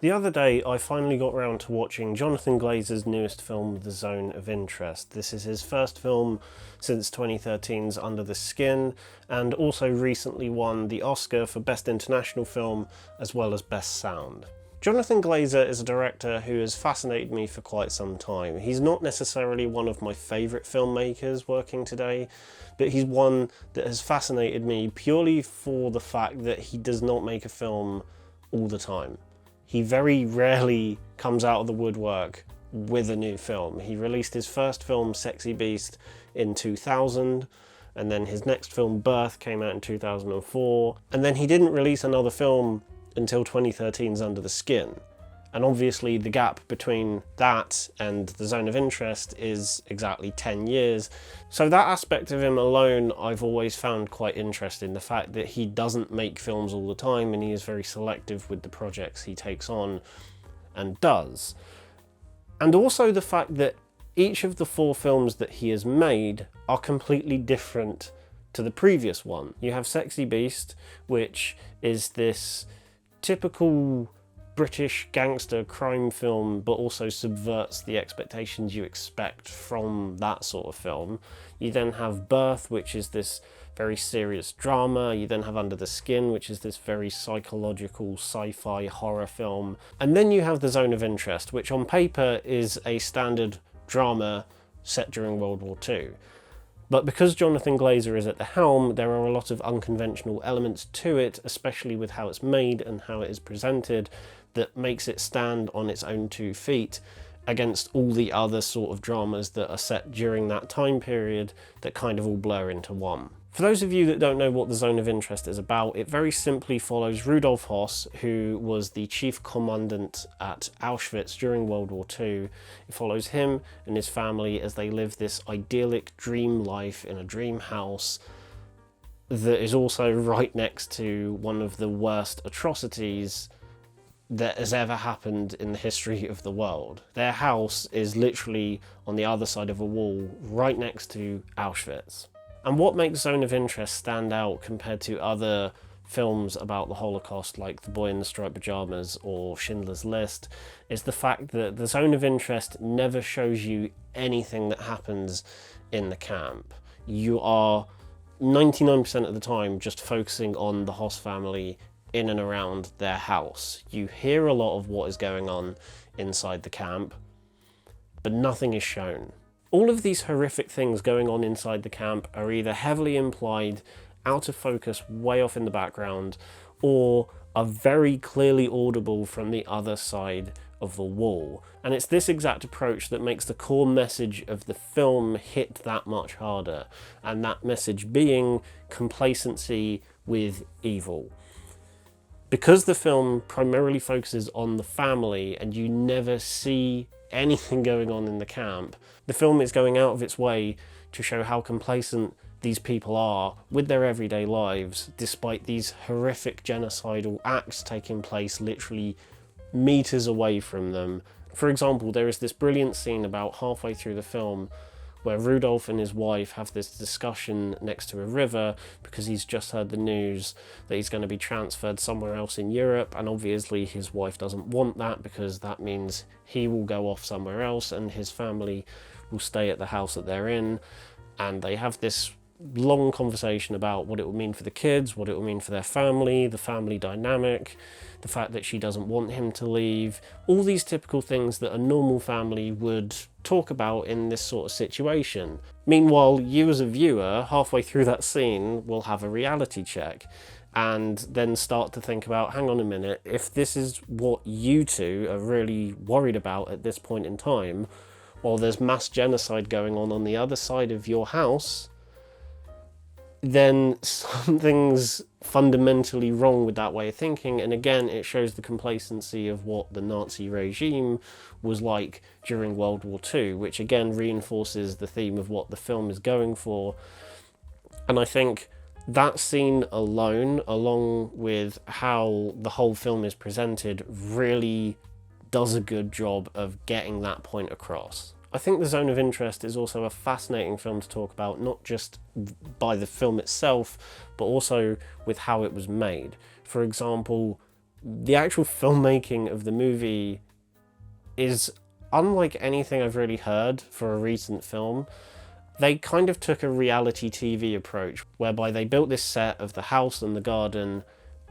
The other day, I finally got round to watching Jonathan Glazer's newest film, The Zone of Interest. This is his first film since 2013's Under the Skin, and also recently won the Oscar for Best International Film as well as Best Sound. Jonathan Glazer is a director who has fascinated me for quite some time. He's not necessarily one of my favourite filmmakers working today, but he's one that has fascinated me purely for the fact that he does not make a film all the time. He very rarely comes out of the woodwork with a new film. He released his first film, Sexy Beast, in 2000, and then his next film, Birth, came out in 2004, and then he didn't release another film until 2013's Under the Skin. And obviously the gap between that and The Zone of Interest is exactly 10 years. So that aspect of him alone I've always found quite interesting, the fact that he doesn't make films all the time and he is very selective with the projects he takes on and does. And also the fact that each of the 4 films that he has made are completely different to the previous one. You have Sexy Beast, which is this typical British gangster crime film, but also subverts the expectations you expect from that sort of film. You then have Birth, which is this very serious drama. You then have Under the Skin, which is this very psychological sci-fi horror film. And then you have The Zone of Interest, which on paper is a standard drama set during World War II. But because Jonathan Glazer is at the helm, there are a lot of unconventional elements to it, especially with how it's made and how it is presented, that makes it stand on its own 2 feet against all the other sort of dramas that are set during that time period that kind of all blur into one. For those of you that don't know what The Zone of Interest is about, it very simply follows Rudolf Höss, who was the chief commandant at Auschwitz during World War II. It follows him and his family as they live this idyllic dream life in a dream house that is also right next to one of the worst atrocities that has ever happened in the history of the world. Their house is literally on the other side of a wall right next to Auschwitz. And what makes Zone of Interest stand out compared to other films about the Holocaust like The Boy in the Striped Pyjamas or Schindler's List is the fact that The Zone of Interest never shows you anything that happens in the camp. You are 99% of the time just focusing on the Höss family in and around their house. You hear a lot of what is going on inside the camp, but nothing is shown. All of these horrific things going on inside the camp are either heavily implied, out of focus, way off in the background, or are very clearly audible from the other side of the wall. And it's this exact approach that makes the core message of the film hit that much harder, and that message being complacency with evil. Because the film primarily focuses on the family and you never see anything going on in the camp, the film is going out of its way to show how complacent these people are with their everyday lives, despite these horrific genocidal acts taking place literally meters away from them. For example, there is this brilliant scene about halfway through the film where Rudolf and his wife have this discussion next to a river because he's just heard the news that he's going to be transferred somewhere else in Europe, and obviously his wife doesn't want that because that means he will go off somewhere else and his family will stay at the house that they're in. And they have this long conversation about what it will mean for the kids, what it will mean for their family, the family dynamic, the fact that she doesn't want him to leave, all these typical things that a normal family would talk about in this sort of situation. Meanwhile, you as a viewer, halfway through that scene, will have a reality check and then start to think about, hang on a minute, if this is what you two are really worried about at this point in time, while there's mass genocide going on the other side of your house, then something's fundamentally wrong with that way of thinking. And again, it shows the complacency of what the Nazi regime was like during World War II, which again reinforces the theme of what the film is going for. And I think that scene alone, along with how the whole film is presented, really does a good job of getting that point across. I think The Zone of Interest is also a fascinating film to talk about, not just by the film itself, but also with how it was made. For example, the actual filmmaking of the movie is unlike anything I've really heard for a recent film. They kind of took a reality TV approach, whereby they built this set of the house and the garden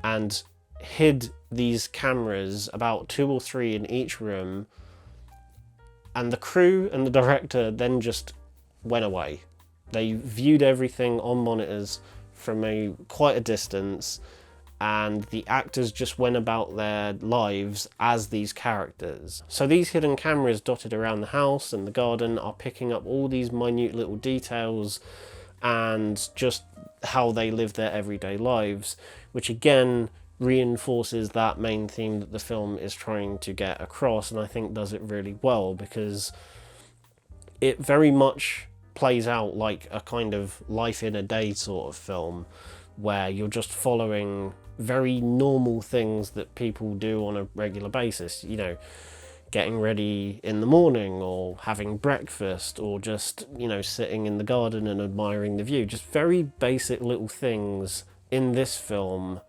and hid these cameras, about 2 or 3 in each room, and the crew and the director then just went away. They viewed everything on monitors from quite a distance, and the actors just went about their lives as these characters. So these hidden cameras dotted around the house and the garden are picking up all these minute little details and just how they live their everyday lives, which again reinforces that main theme that the film is trying to get across, and I think does it really well, because it very much plays out like a kind of life in a day sort of film, where you're just following very normal things that people do on a regular basis, you know, getting ready in the morning or having breakfast or just, you know, sitting in the garden and admiring the view. Just very basic little things in this film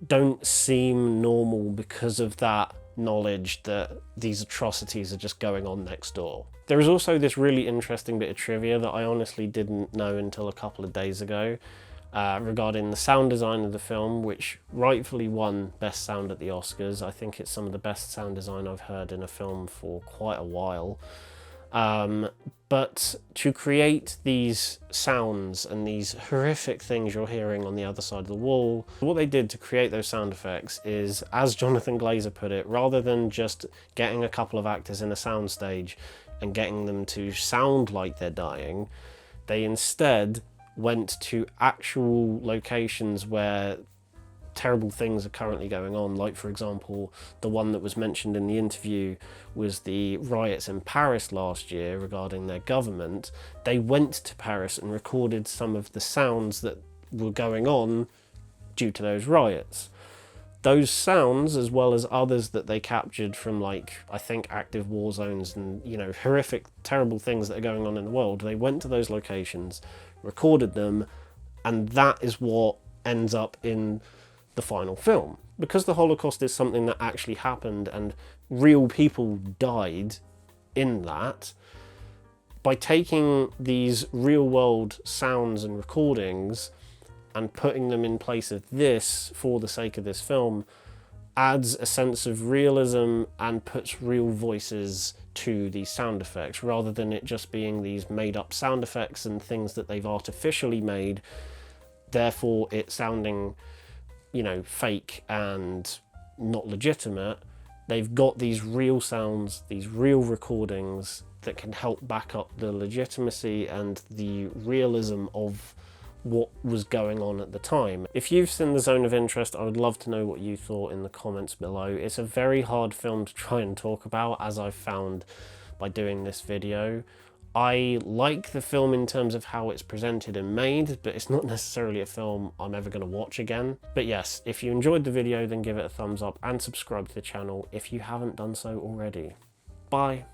don't seem normal because of that knowledge that these atrocities are just going on next door. There is also this really interesting bit of trivia that I honestly didn't know until a couple of days ago, regarding the sound design of the film, which rightfully won Best Sound at the Oscars. I think it's some of the best sound design I've heard in a film for quite a while. But to create these sounds and these horrific things you're hearing on the other side of the wall, what they did to create those sound effects is, as Jonathan Glazer put it, rather than just getting a couple of actors in a soundstage and getting them to sound like they're dying, they instead went to actual locations where terrible things are currently going on. Like, for example, the one that was mentioned in the interview was the riots in Paris last year regarding their government. They went to Paris and recorded some of the sounds that were going on due to those riots. Those sounds, as well as others that they captured from, like, I think active war zones and, you know, horrific, terrible things that are going on in the world, they went to those locations, recorded them, and that is what ends up in the final film. Because the Holocaust is something that actually happened and real people died in that, by taking these real world sounds and recordings and putting them in place of this for the sake of this film, adds a sense of realism and puts real voices to these sound effects, rather than it just being these made up sound effects and things that they've artificially made, therefore it sounding, you know, fake and not legitimate. They've got these real sounds, these real recordings that can help back up the legitimacy and the realism of what was going on at the time. If you've seen The Zone of Interest, I would love to know what you thought in the comments below. It's a very hard film to try and talk about, as I've found by doing this video. I like the film in terms of how it's presented and made, but it's not necessarily a film I'm ever going to watch again. But yes, if you enjoyed the video, then give it a thumbs up and subscribe to the channel if you haven't done so already. Bye.